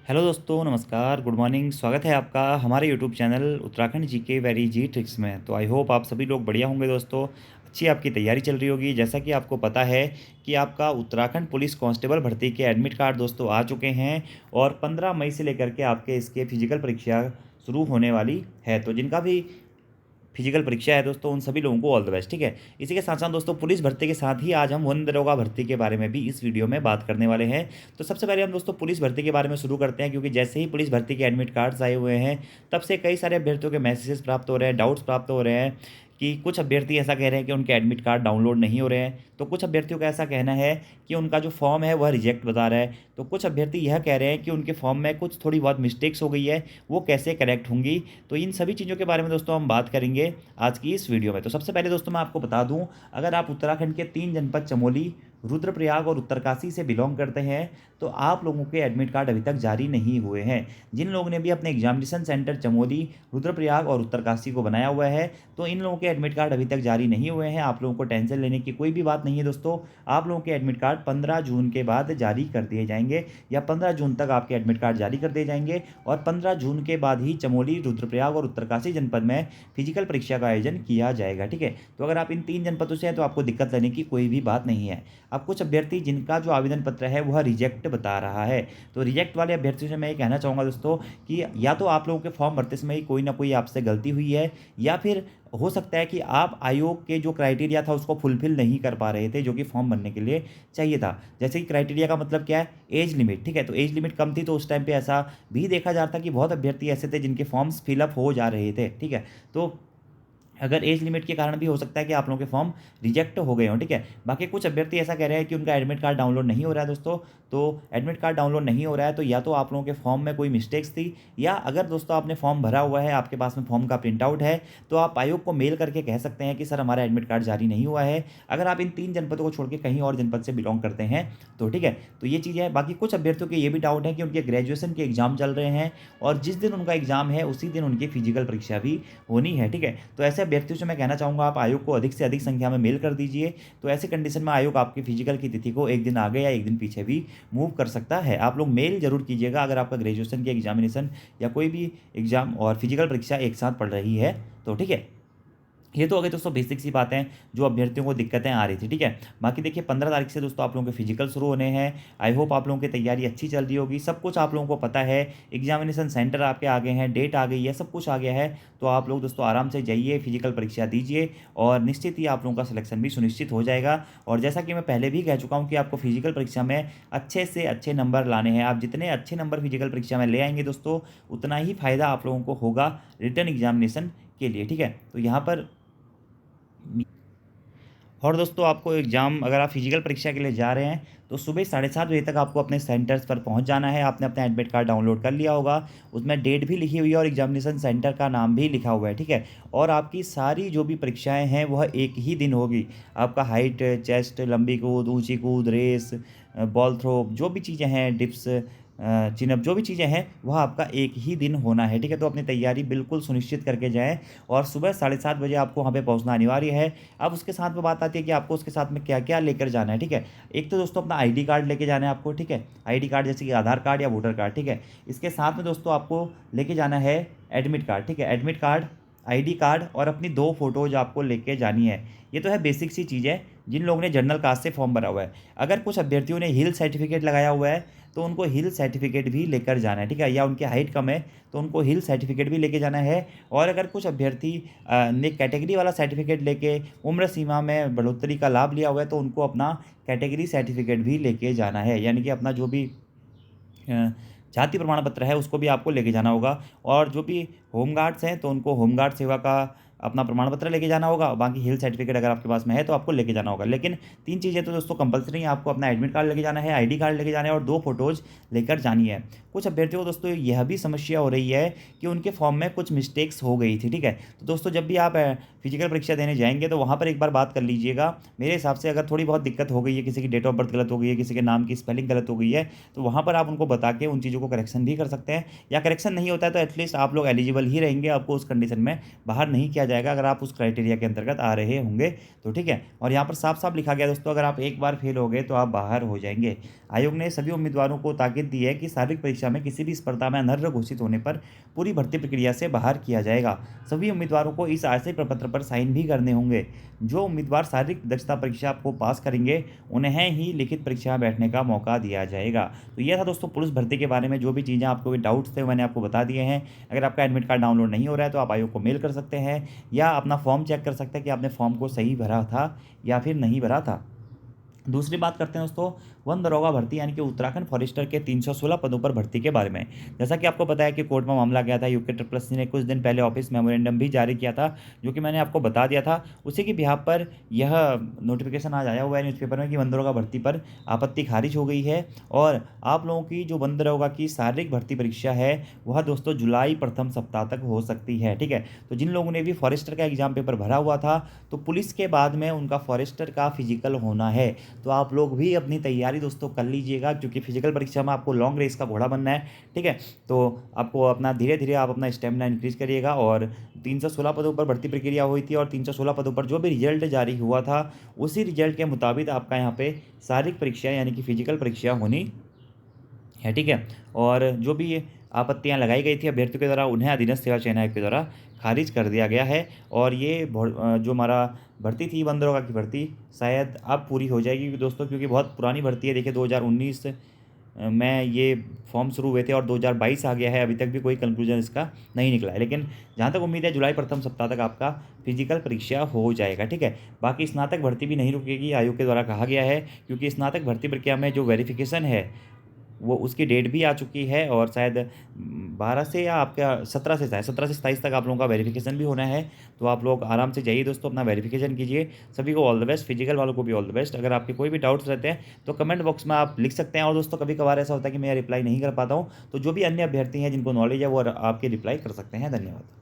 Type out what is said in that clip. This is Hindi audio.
हेलो दोस्तों, नमस्कार, गुड मॉर्निंग। स्वागत है आपका हमारे YouTube channel Uttarakhand GK very G tricks में। तो आई होप आप सभी लोग बढ़िया होंगे दोस्तों। अच्छी आपकी तैयारी चल रही होगी। जैसा कि आपको पता है कि आपका उत्तराखंड पुलिस कांस्टेबल भर्ती के एडमिट कार्ड दोस्तों आ चुके हैं और 15 मई से लेकर के आपके इसके फिजिकल परीक्षा शुरू होने वाली है। तो जिनका भी फिजिकल परीक्षा है दोस्तों, उन सभी लोगों को ऑल द बेस्ट। ठीक है, इसी के साथ साथ दोस्तों पुलिस भर्ती के साथ ही आज हम वन दरोगा भर्ती के बारे में भी इस वीडियो में बात करने वाले हैं। तो सबसे पहले हम दोस्तों पुलिस भर्ती के बारे में शुरू करते हैं, क्योंकि जैसे ही पुलिस भर्ती के एडमिट कार्ड्स आए हुए हैं तब से कई सारे अभ्यर्थियों के मैसेजेस प्राप्त हो रहे हैं, डाउट्स प्राप्त हो रहे हैं कि कुछ अभ्यर्थी ऐसा कह रहे हैं कि उनके एडमिट कार्ड डाउनलोड नहीं हो रहे हैं। तो कुछ अभ्यर्थियों का ऐसा कहना है कि उनका जो फॉर्म है वह रिजेक्ट बता रहा है। तो कुछ अभ्यर्थी यह कह रहे हैं कि उनके फॉर्म में कुछ थोड़ी बहुत मिस्टेक्स हो गई है, वो कैसे करेक्ट होंगी। तो इन सभी चीज़ों के बारे में दोस्तों हम बात करेंगे आज की इस वीडियो में। तो सबसे पहले दोस्तों मैं आपको बता दूं, अगर आप उत्तराखंड के 3 जनपद चमोली, रुद्रप्रयाग और उत्तरकाशी से बिलोंग करते हैं तो आप लोगों के एडमिट कार्ड अभी तक जारी नहीं हुए हैं। जिन लोगों ने भी अपने एग्जामिनेशन सेंटर चमोली, रुद्रप्रयाग और उत्तरकाशी को बनाया हुआ है तो इन लोगों के एडमिट कार्ड अभी तक जारी नहीं हुए हैं। आप लोगों को टेंशन लेने की कोई भी बात नहीं है दोस्तों। आप लोगों के एडमिट कार्ड 15 जून के बाद जारी कर दिए जाएंगे, या 15 जून तक आपके एडमिट कार्ड जारी कर दिए जाएंगे और 15 जून के बाद ही चमोली, रुद्रप्रयाग और उत्तरकाशी जनपद में फिजिकल परीक्षा का आयोजन किया जाएगा। ठीक है, तो अगर आप इन 3 जनपदों से हैं तो आपको दिक्कत लेने की कोई भी बात नहीं है। अब कुछ अभ्यर्थी जिनका जो आवेदन पत्र है वह रिजेक्ट बता रहा है, तो रिजेक्ट वाले अभ्यर्थियों से मैं ये कहना चाहूँगा दोस्तों कि या तो आप लोगों के फॉर्म भरते समय ही कोई ना कोई आपसे गलती हुई है, या फिर हो सकता है कि आप आयोग के जो क्राइटेरिया था उसको फुलफिल नहीं कर पा रहे थे, जो कि फॉर्म भरने के लिए चाहिए था। जैसे कि क्राइटेरिया का मतलब क्या है, एज लिमिट। ठीक है, तो एज लिमिट कम थी तो उस टाइम पे ऐसा भी देखा जाता कि बहुत अभ्यर्थी ऐसे थे जिनके फॉर्म्स फिलअप हो जा रहे थे। ठीक है, तो अगर एज लिमिट के कारण भी हो सकता है कि आप लोगों के फॉर्म रिजेक्ट हो गए हों। ठीक है, बाकी कुछ अभ्यर्थी ऐसा कह रहे हैं कि उनका एडमिट कार्ड डाउनलोड नहीं हो रहा है दोस्तों। तो एडमिट कार्ड डाउनलोड नहीं हो रहा है तो या तो आप लोगों के फॉर्म में कोई मिस्टेक्स थी, या अगर दोस्तों आपने फॉर्म भरा हुआ है, आपके पास में फॉर्म का प्रिंट आउट है, तो आप आयोग को मेल करके कह सकते हैं कि सर हमारा एडमिट कार्ड जारी नहीं हुआ है, अगर आप इन 3 जनपदों को छोड़ के कहीं और जनपद से बिलोंग करते हैं तो। ठीक है, तो ये चीज़ है। बाकी कुछ अभ्यर्थियों के ये भी डाउट है कि उनके ग्रेजुएशन के एग्जाम चल रहे हैं और जिस दिन उनका एग्जाम है उसी दिन उनकी फिजिकल परीक्षा भी होनी है। ठीक है, तो ऐसे अभ्यर्थियों से मैं कहना चाहूँगा आप आयोग को अधिक से अधिक संख्या में मेल कर दीजिए। तो ऐसे कंडीशन में आयोग आपकी फिजिकल की तिथि को एक दिन आगे या एक दिन पीछे भी मूव कर सकता है। आप लोग मेल जरूर कीजिएगा अगर आपका ग्रेजुएशन की एग्जामिनेशन या कोई भी एग्जाम और फिजिकल परीक्षा एक साथ पड़ रही है तो। ठीक है, ये तो अगर दोस्तों बेसिक सी बातें जो अभ्यर्थियों को दिक्कतें आ रही थी। ठीक है, बाकी देखिए 15 तारीख से दोस्तों आप लोगों के फिजिकल शुरू होने हैं। आई होप आप लोगों की तैयारी अच्छी चल रही होगी, सब कुछ आप लोगों को पता है। एग्जामिनेशन सेंटर आपके आ गए हैं, डेट आ गई है, सब कुछ आ गया है। तो आप लोग दोस्तों आराम से जाइए, फिजिकल परीक्षा दीजिए और निश्चित ही आप लोगों का सिलेक्शन भी सुनिश्चित हो जाएगा। और जैसा कि मैं पहले भी कह चुका हूँ कि आपको फिजिकल परीक्षा में अच्छे से अच्छे नंबर लाने हैं। आप जितने अच्छे नंबर फिजिकल परीक्षा में ले आएंगे दोस्तों, उतना ही फायदा आप लोगों को होगा रिटर्न एग्जामिनेशन के लिए। ठीक है, तो यहाँ पर और दोस्तों आपको एग्ज़ाम, अगर आप फिजिकल परीक्षा के लिए जा रहे हैं तो सुबह 7:30 बजे तक आपको अपने सेंटर्स पर पहुंच जाना है। आपने अपना एडमिट कार्ड डाउनलोड कर लिया होगा, उसमें डेट भी लिखी हुई है और एग्जामिनेशन सेंटर का नाम भी लिखा हुआ है। ठीक है, और आपकी सारी जो भी परीक्षाएं हैं वह एक ही दिन होगी। आपका हाइट, चेस्ट, लंबी कूद, ऊंची कूद, रेस, बॉल थ्रो, जो भी चीज़ें हैं, डिप्स, चिनअप, जो भी चीज़ें हैं वह आपका एक ही दिन होना है। ठीक है, तो अपनी तैयारी बिल्कुल सुनिश्चित करके जाएँ और सुबह 7:30 बजे आपको वहाँ पे पहुँचना अनिवार्य है। अब उसके साथ में बात आती है कि आपको उसके साथ में क्या-क्या लेकर जाना है। ठीक है, एक तो दोस्तों अपना आईडी कार्ड लेके जाना है आपको। ठीक है, आईडी कार्ड जैसे कि आधार कार्ड या वोटर कार्ड। ठीक है, इसके साथ में दोस्तों आपको लेके जाना है एडमिट कार्ड। ठीक है, एडमिट कार्ड, आईडी कार्ड और अपनी 2 फ़ोटोज़ आपको लेके जानी है। ये तो है बेसिक सी चीज़ है जिन लोगों ने जनरल कास्ट से फॉर्म भरा हुआ है। अगर कुछ अभ्यर्थियों ने हिल सर्टिफिकेट लगाया हुआ है तो उनको हिल सर्टिफिकेट भी लेकर जाना है। ठीक है, या उनकी हाइट कम है तो उनको हिल सर्टिफिकेट भी लेके जाना है। और अगर कुछ अभ्यर्थी ने कैटेगरी वाला सर्टिफिकेट लेके उम्र सीमा में बढ़ोतरी का लाभ लिया हुआ है तो उनको अपना कैटेगरी सर्टिफिकेट भी लेके जाना है, यानी कि अपना जो भी अ, जाति प्रमाण पत्र है उसको भी आपको लेके जाना होगा। और जो भी होमगार्ड्स हैं तो उनको होमगार्ड सेवा का अपना प्रमाण पत्र लेके जाना होगा। बाकी हिल सर्टिफिकेट अगर आपके पास में है तो आपको लेके जाना होगा। लेकिन 3 चीज़ें तो दोस्तों कंपल्सरी हैं, आपको अपना एडमिट कार्ड लेके जाना है, आईडी कार्ड लेके जाना है और 2 फोटोज़ लेकर जानी है। कुछ अभ्यर्थियों को दोस्तों यह भी समस्या हो रही है कि उनके फॉर्म में कुछ मिस्टेक्स हो गई थी। ठीक है, तो दोस्तों जब भी आप फिजिकल परीक्षा देने जाएंगे तो वहाँ पर एक बार बात कर लीजिएगा। मेरे हिसाब से अगर थोड़ी बहुत दिक्कत हो गई है, किसी की डेट ऑफ बर्थ गलत हो गई है, किसी के नाम की स्पेलिंग गलत हो गई है, तो वहाँ पर आप उनको बता के उन चीज़ों को करेक्शन भी कर सकते हैं। या करेक्शन नहीं होता है तो एटलीस्ट आप लोग एलिजिबल ही रहेंगे, आपको उस कंडीशन में बाहर नहीं किया जाएगा अगर आप उस क्राइटेरिया के अंतर्गत आ रहे होंगे तो। ठीक है, और यहाँ पर साफ साफ लिखा गया दोस्तों, अगर आप एक बार फेल हो गए तो आप बाहर हो जाएंगे। आयोग ने सभी उम्मीदवारों को ताकीद दी है कि शारीरिक परीक्षा में किसी भी स्पर्धा में अनर्ह घोषित होने पर पूरी भर्ती प्रक्रिया से बाहर किया जाएगा। सभी उम्मीदवारों को इस आशय प्रपत्र पर साइन भी करने होंगे। जो उम्मीदवार शारीरिक दक्षता परीक्षा को पास करेंगे, उन्हें ही लिखित परीक्षा में बैठने का मौका दिया जाएगा। तो ये था दोस्तों पुलिस भर्ती के बारे में जो भी चीज़ें आपको डाउट्स थे, मैंने आपको बता दिए हैं। अगर आपका एडमिट कार्ड डाउनलोड नहीं हो रहा है तो आप आयोग को मेल कर सकते हैं या अपना फॉर्म चेक कर सकते हैं कि आपने फॉर्म को सही भरा था या फिर नहीं भरा था। दूसरी बात करते हैं दोस्तों वन दरोगा भर्ती यानी कि उत्तराखंड फॉरेस्टर के 316 पदों पर भर्ती के बारे में। जैसा कि आपको पता है कि कोर्ट में मामला गया था, यूके ट्रिपल एससी ने कुछ दिन पहले ऑफिस मेमोरेंडम भी जारी किया था, जो कि मैंने आपको बता दिया था। उसी के बिहाफ पर यह नोटिफिकेशन आज आया हुआ है न्यूज़पेपर में कि वन दरोगा भर्ती पर आपत्ति खारिज हो गई है और आप लोगों की जो वन दरोगा की शारीरिक भर्ती परीक्षा है वह दोस्तों जुलाई प्रथम सप्ताह तक हो सकती है। ठीक है, तो जिन लोगों ने भी फॉरेस्टर का एग्जाम पेपर भरा हुआ था तो पुलिस के बाद में उनका फॉरेस्टर का फिजिकल होना है, तो आप लोग भी अपनी तैयारी दोस्तों कर लीजिएगा, क्योंकि फिजिकल परीक्षा में आपको लॉन्ग रेस का घोड़ा बनना है। ठीक है, तो आपको अपना धीरे धीरे आप अपना स्टेमिना इंक्रीज करिएगा। और 316 पदों पर भर्ती प्रक्रिया हुई थी और 316 पदों पर जो भी रिजल्ट जारी हुआ था उसी रिजल्ट के मुताबिक आपका यहाँ पे शारीरिक परीक्षा यानी कि फिजिकल परीक्षा होनी है। ठीक है, और जो भी ये आपत्तियां लगाई गई थी अभ्यर्थियों के द्वारा उन्हें अधीनस्थ सेवा चयन आयोग के द्वारा खारिज कर दिया गया है। और ये जो हमारा भर्ती थी वन दरोगा की भर्ती शायद अब पूरी हो जाएगी दोस्तों, क्योंकि बहुत पुरानी भर्ती है। देखिए 2019 में ये फॉर्म शुरू हुए थे और 2022 आ गया है, अभी तक भी कोई कंक्लूजन इसका नहीं निकला है। लेकिन जहाँ तक उम्मीद है जुलाई प्रथम सप्ताह तक आपका फिजिकल परीक्षा हो जाएगा। ठीक है, बाकी स्नातक भर्ती भी नहीं रुकेगी, आयोग के द्वारा कहा गया है, क्योंकि स्नातक भर्ती प्रक्रिया में जो वेरिफिकेशन है वो उसकी डेट भी आ चुकी है और शायद 12 से या आपका 17 से, शायद 17 से 27 तक आप लोगों का वेरिफिकेशन भी होना है। तो आप लोग आराम से जाइए दोस्तों, अपना वेरिफिकेशन कीजिए। सभी को ऑल द बेस्ट, फिजिकल वालों को भी ऑल द बेस्ट। अगर आपके कोई भी डाउट्स रहते हैं तो कमेंट बॉक्स में आप लिख सकते हैं। और दोस्तों कभी कभार ऐसा होता है कि मैं रिप्लाई नहीं कर पाता हूँ, तो जो भी अन्य अभ्यर्थी हैं जिनको नॉलेज है वो आपके रिप्लाई कर सकते हैं। धन्यवाद।